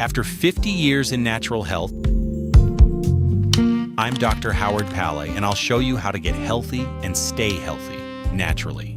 After 50 years in natural health, I'm Dr. Howard Pallay, and I'll show you how to get healthy and stay healthy naturally.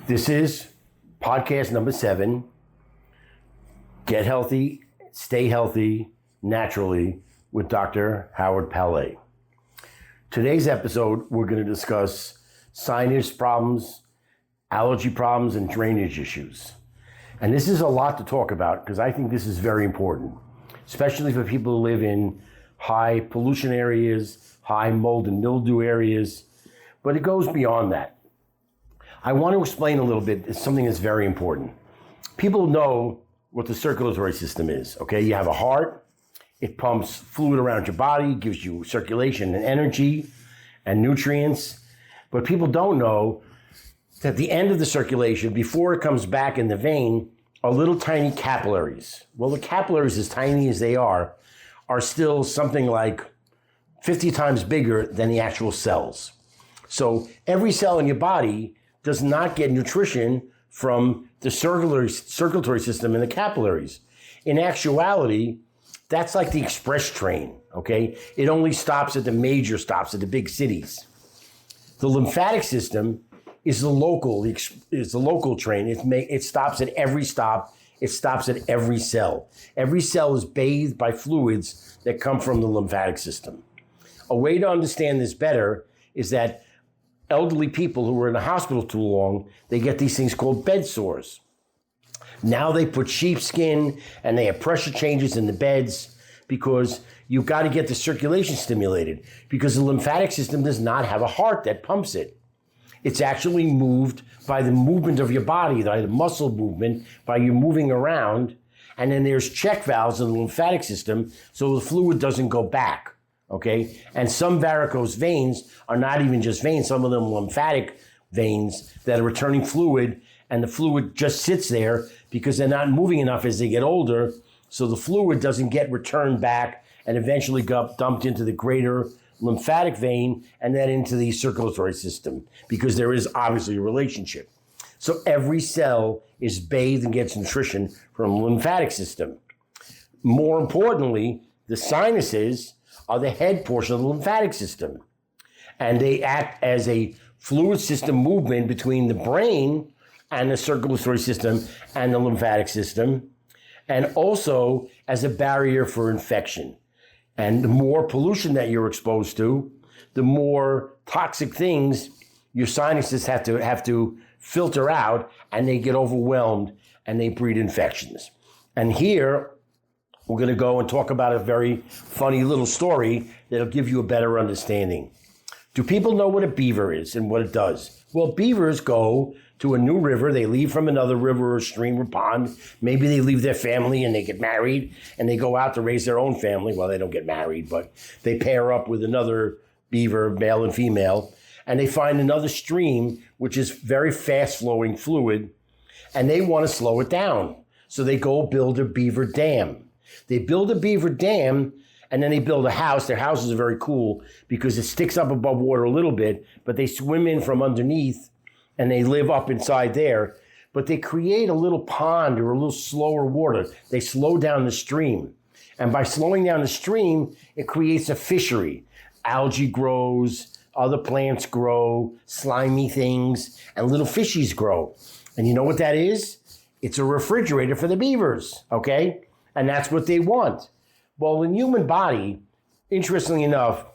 This is podcast number 7, Get Healthy, Stay Healthy, Naturally, with Dr. Howard Pallay. Today's episode, we're going to discuss sinus problems, allergy problems, and drainage issues. And this is a lot to talk about because I think this is very important, especially for people who live in high pollution areas, high mold and mildew areas, but it goes beyond that. I want to explain a little bit. It's something that's very important. People know what the circulatory system is, okay? You have a heart. It pumps fluid around your body, gives you circulation and energy and nutrients. But people don't know that at the end of the circulation, before it comes back in the vein, are little tiny capillaries. Well, the capillaries, as tiny as they are still something like 50 times bigger than the actual cells. So every cell in your body does not get nutrition from the circulatory system and the capillaries. In actuality, that's like the express train, okay? It only stops at the major stops, at the big cities. The lymphatic system is the local train. It stops at every stop. It stops at every cell. Every cell is bathed by fluids that come from the lymphatic system. A way to understand this better is that elderly people who are in the hospital too long, they get these things called bed sores. Now they put sheepskin and they have pressure changes in the beds because you've got to get the circulation stimulated because the lymphatic system does not have a heart that pumps it. It's actually moved by the movement of your body, by the muscle movement, by you moving around. And then there's check valves in the lymphatic system so the fluid doesn't go back. Okay, and some varicose veins are not even just veins, some of them lymphatic veins that are returning fluid, and the fluid just sits there because they're not moving enough as they get older, so the fluid doesn't get returned back and eventually got dumped into the greater lymphatic vein and then into the circulatory system because there is obviously a relationship. So every cell is bathed and gets nutrition from the lymphatic system. More importantly, the sinuses are the head portion of the lymphatic system. And they act as a fluid system movement between the brain and the circulatory system and the lymphatic system, and also as a barrier for infection. And the more pollution that you're exposed to, the more toxic things your sinuses have to filter out, and they get overwhelmed and they breed infections. And here, we're going to go and talk about a very funny little story that'll give you a better understanding. Do people know what a beaver is and what it does? Well, beavers go to a new river. They leave from another river or stream or pond. Maybe they leave their family and they get married and they go out to raise their own family. Well, they don't get married, but they pair up with another beaver, male and female, and they find another stream, which is very fast-flowing fluid, and they want to slow it down. So they go build a beaver dam. They build a beaver dam, and then they build a house. Their houses are very cool because it sticks up above water a little bit, but they swim in from underneath, and they live up inside there. But they create a little pond or a little slower water. They slow down the stream. And by slowing down the stream, it creates a fishery. Algae grows, other plants grow, slimy things, and little fishies grow. And you know what that is? It's a refrigerator for the beavers, okay? And that's what they want. Well, in the human body, interestingly enough,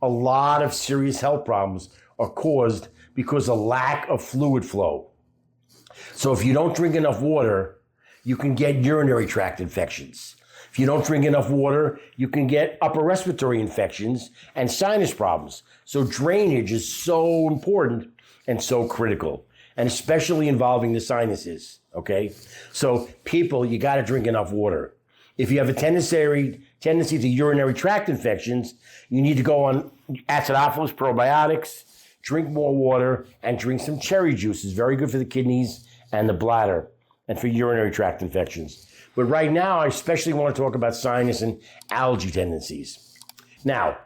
a lot of serious health problems are caused because of lack of fluid flow. So if you don't drink enough water, you can get urinary tract infections. If you don't drink enough water, you can get upper respiratory infections and sinus problems. So drainage is so important and so critical, and especially involving the sinuses, okay? So people, you gotta drink enough water. If you have a tendency to urinary tract infections, you need to go on acidophilus probiotics, drink more water, and drink some cherry juice. It's very good for the kidneys and the bladder. and for urinary tract infections. But right now, I especially want to talk about sinus and allergy tendencies. Now,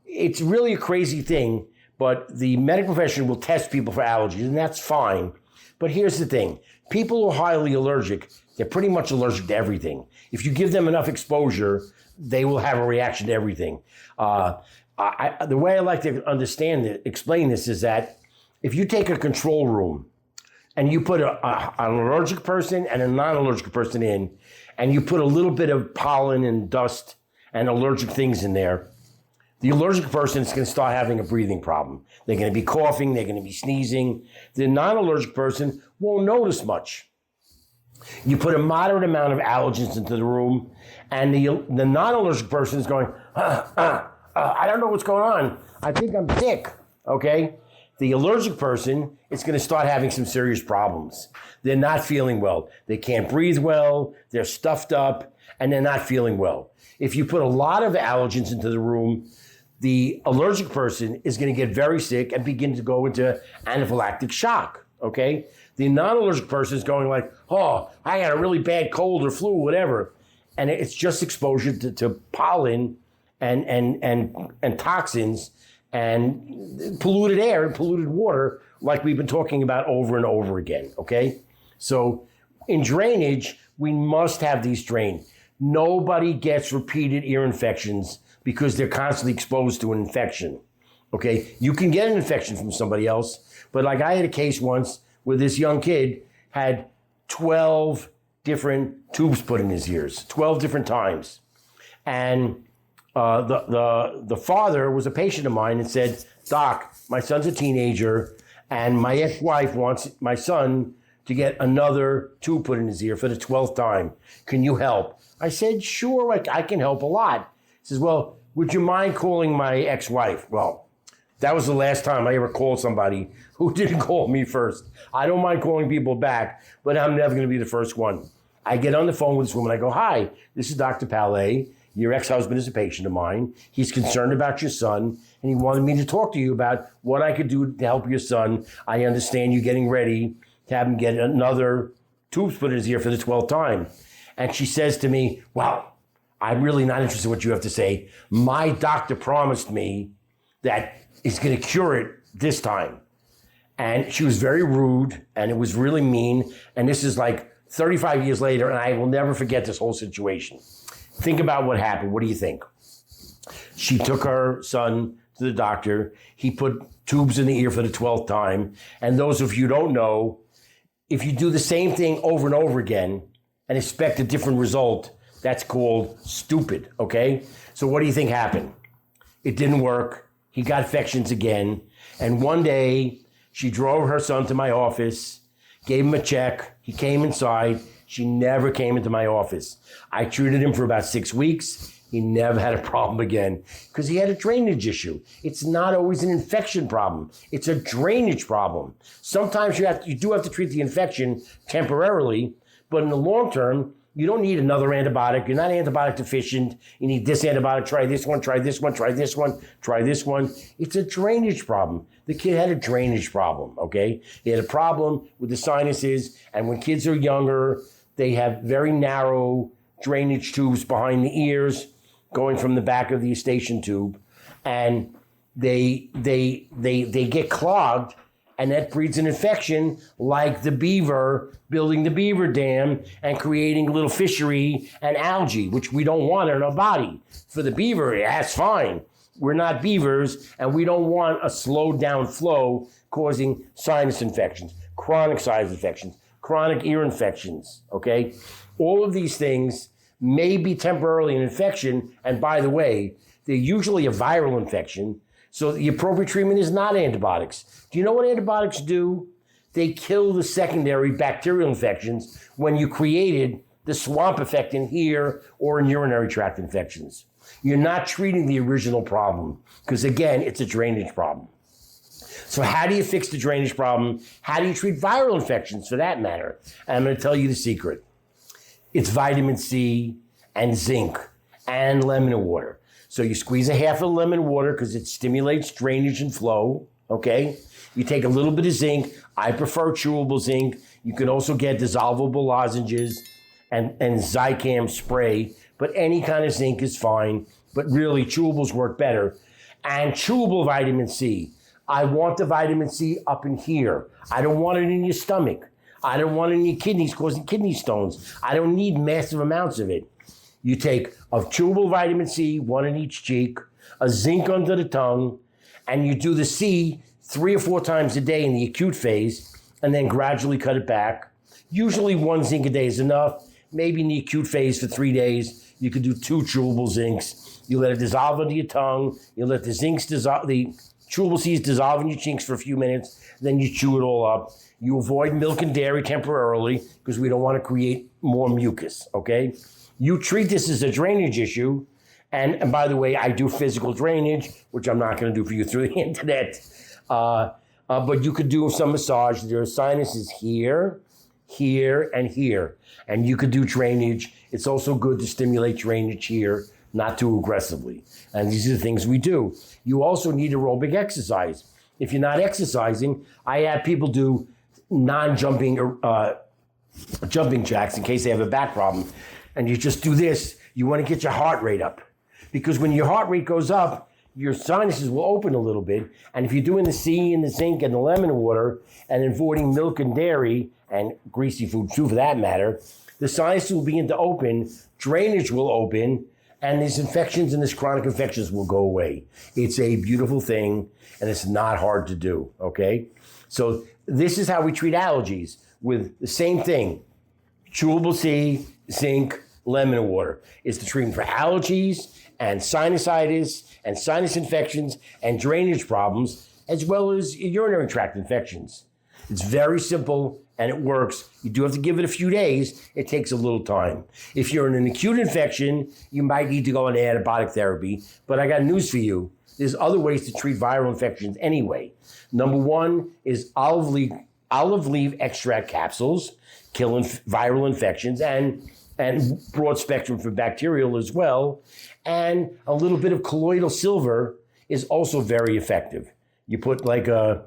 it's really a crazy thing, but the medical profession will test people for allergies, and that's fine. But here's the thing. People who are highly allergic, they're pretty much allergic to everything. If you give them enough exposure, they will have a reaction to everything. The way I like to explain this is that if you take a control room and you put an allergic person and a non-allergic person in, and you put a little bit of pollen and dust and allergic things in there, the allergic person is going to start having a breathing problem. They're going to be coughing, they're going to be sneezing. The non-allergic person won't notice much. You put a moderate amount of allergens into the room, and the non-allergic person is going, I don't know what's going on. I think I'm sick, okay? The allergic person is going to start having some serious problems. They're not feeling well. They can't breathe well. They're stuffed up, and they're not feeling well. If you put a lot of allergens into the room, the allergic person is going to get very sick and begin to go into anaphylactic shock, okay? The non-allergic person is going like, oh, I got a really bad cold or flu, whatever. And it's just exposure to pollen and toxins and polluted air and polluted water, like we've been talking about over and over again, okay? So in drainage, we must have these drained. Nobody gets repeated ear infections because they're constantly exposed to an infection, okay? You can get an infection from somebody else, but like I had a case once where this young kid had 12 different tubes put in his ears, 12 different times. And the father was a patient of mine and said, Doc, my son's a teenager and my ex-wife wants my son to get another tube put in his ear for the 12th time. Can you help? I said, sure, I can help a lot. He says, well, would you mind calling my ex-wife? Well, that was the last time I ever called somebody who didn't call me first. I don't mind calling people back, but I'm never going to be the first one. I get on the phone with this woman. I go, hi, this is Dr. Pallay. Your ex-husband is a patient of mine. He's concerned about your son, and he wanted me to talk to you about what I could do to help your son. I understand you getting ready to have him get another tube put in his ear for the 12th time. And she says to me, well, I'm really not interested in what you have to say. My doctor promised me that he's going to cure it this time. And she was very rude, and it was really mean. And this is like 35 years later, and I will never forget this whole situation. Think about what happened. What do you think? She took her son to the doctor. He put tubes in the ear for the 12th time. And those of you who don't know, if you do the same thing over and over again and expect a different result, that's called stupid, okay? So what do you think happened? It didn't work. He got infections again. And one day, she drove her son to my office, gave him a check. He came inside. She never came into my office. I treated him for about 6 weeks. He never had a problem again because he had a drainage issue. It's not always an infection problem. It's a drainage problem. Sometimes you do have to treat the infection temporarily, but in the long term, you don't need another antibiotic. You're not antibiotic deficient. You need this antibiotic. Try this one, try this one, try this one, try this one. It's a drainage problem. The kid had a drainage problem, okay? He had a problem with the sinuses, and when kids are younger, they have very narrow drainage tubes behind the ears going from the back of the eustachian tube, and they get clogged, and that breeds an infection like the beaver building the beaver dam and creating a little fishery and algae, which we don't want in our body. For the beaver, that's fine. We're not beavers, and we don't want a slowed down flow causing sinus infections, chronic sinus infections, chronic ear infections, okay? All of these things may be temporarily an infection, and by the way, they're usually a viral infection, so the appropriate treatment is not antibiotics. Do you know what antibiotics do? They kill the secondary bacterial infections when you created the swamp effect in here or in urinary tract infections. You're not treating the original problem because, again, it's a drainage problem. So how do you fix the drainage problem? How do you treat viral infections, for that matter? And I'm going to tell you the secret. It's vitamin C and zinc and lemon water. So you squeeze a half of lemon water because it stimulates drainage and flow. okay? You take a little bit of zinc. I prefer chewable zinc. You can also get dissolvable lozenges and Zicam spray, but any kind of zinc is fine, but really chewables work better. And chewable vitamin C. I want the vitamin C up in here. I don't want it in your stomach. I don't want it in your kidneys causing kidney stones. I don't need massive amounts of it. You take a chewable vitamin C, one in each cheek, a zinc under the tongue, and you do the C 3 or 4 times a day in the acute phase, and then gradually cut it back. Usually 1 zinc a day is enough. Maybe in the acute phase for 3 days, you could do 2 chewable zincs. You let it dissolve under your tongue. You let the zincs dissolve, the chewable C's dissolve in your cheeks for a few minutes. Then you chew it all up. You avoid milk and dairy temporarily because we don't want to create more mucus, okay? You treat this as a drainage issue. And by the way, I do physical drainage, which I'm not going to do for you through the internet. But you could do some massage. There are sinuses here, here, and here. And you could do drainage. It's also good to stimulate drainage here, not too aggressively. And these are the things we do. You also need aerobic exercise. If you're not exercising, I have people do non-jumping jumping jacks in case they have a back problem. And you just do this. You want to get your heart rate up. Because when your heart rate goes up, your sinuses will open a little bit. And if you're doing the C and the zinc and the lemon water and avoiding milk and dairy and greasy food too for that matter, the sinuses will begin to open, drainage will open, and these infections and these chronic infections will go away. It's a beautiful thing, and it's not hard to do, okay? So this is how we treat allergies with the same thing. Chewable C, zinc, lemon water. It's the treatment for allergies and sinusitis and sinus infections and drainage problems, as well as urinary tract infections. It's very simple and it works. You do have to give it a few days. It takes a little time. If you're in an acute infection, you might need to go on antibiotic therapy, but I got news for you. There's other ways to treat viral infections anyway. Number 1 is olive leaf extract capsules, killing viral infections, and broad spectrum for bacterial as well. And a little bit of colloidal silver is also very effective. You put like a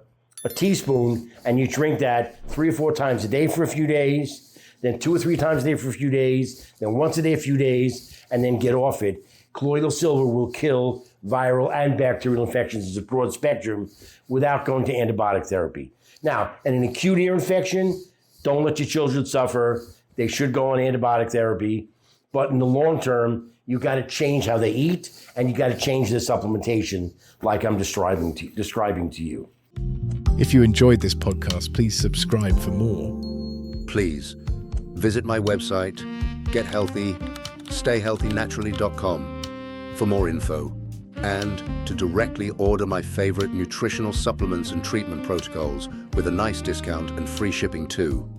teaspoon and you drink that 3 or 4 times a day for a few days, then 2 or 3 times a day for a few days, then once a day a few days, and then get off it. Colloidal silver will kill viral and bacterial infections as a broad spectrum without going to antibiotic therapy. Now, in an acute ear infection, don't let your children suffer. They should go on antibiotic therapy. But in the long term, you got to change how they eat, and you got to change their supplementation like I'm describing to you. If you enjoyed this podcast, please subscribe for more. Please visit my website, gethealthystayhealthynaturally.com for more info and to directly order my favorite nutritional supplements and treatment protocols with a nice discount and free shipping too.